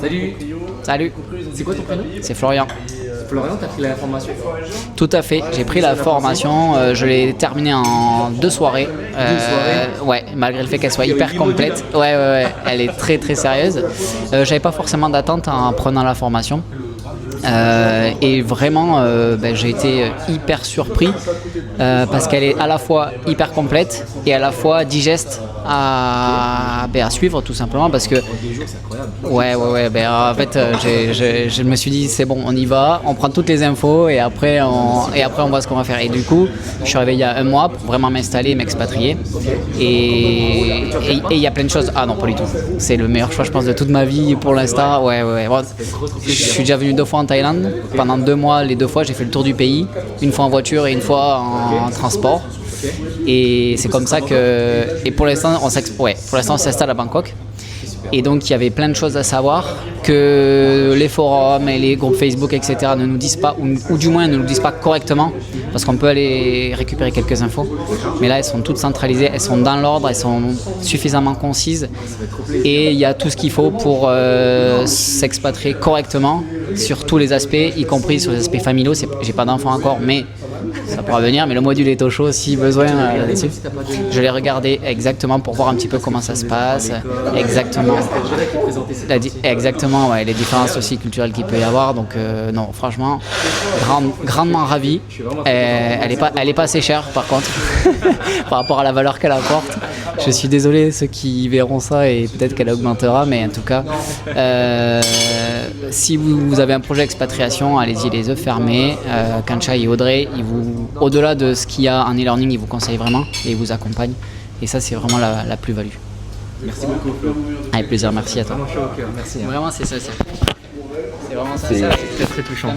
Salut. Salut, C'est quoi ton prénom? c'est Florian. Florian, t'as pris la formation? Tout à fait, j'ai pris la formation, je l'ai terminée en 2 soirées. Ouais, malgré le fait qu'elle soit hyper complète. Ouais, elle est très très sérieuse. J'avais pas forcément d'attente en prenant la formation. Et vraiment, j'ai été hyper surpris parce qu'elle est à la fois hyper complète et à la fois digeste à suivre tout simplement parce que ouais, en fait je me suis dit c'est bon, on y va, on prend toutes les infos et après on voit ce qu'on va faire. Et du coup je suis arrivé il y a 1 mois pour vraiment m'installer et m'expatrier et il y a plein de choses. Ah non, pas du tout, c'est le meilleur choix je pense de toute ma vie pour l'instant. Ouais. Bon, je suis déjà venu 2 fois en Thaïlande. Pendant 2 mois, les 2 fois, j'ai fait le tour du pays, 1 fois en voiture et 1 fois en transport. Et c'est comme ça que. Et pour l'instant, on s'installe à Bangkok. Et donc, il y avait plein de choses à savoir que les forums et les groupes Facebook, etc., ne nous disent pas, ou du moins ne nous disent pas correctement, parce qu'on peut aller récupérer quelques infos. Mais là, elles sont toutes centralisées, elles sont dans l'ordre, elles sont suffisamment concises. Et il y a tout ce qu'il faut pour s'expatrier correctement sur tous les aspects, y compris sur les aspects familiaux. J'ai pas d'enfant encore, mais ça pourra venir. Mais le module est au chaud si besoin là-dessus. Je l'ai regardé exactement pour voir un petit peu comment ça se passe. Exactement. Exactement, ouais, les différences aussi culturelles qu'il peut y avoir. Donc non, franchement, grandement ravi. Elle est pas assez chère par contre, par rapport à la valeur qu'elle apporte. Je suis désolé ceux qui verront ça et peut-être qu'elle augmentera, mais en tout cas, si vous avez un projet d'expatriation, allez-y les yeux fermés. Kanchai et Audrey, au-delà de ce qu'il y a en e-learning, ils vous conseillent vraiment et ils vous accompagnent. Et ça, c'est vraiment la plus-value. Merci beaucoup. Avec plaisir, merci à toi. Vraiment chaud au cœur, merci. Vraiment, c'est sincère. C'est vraiment sincère, c'est très très touchant.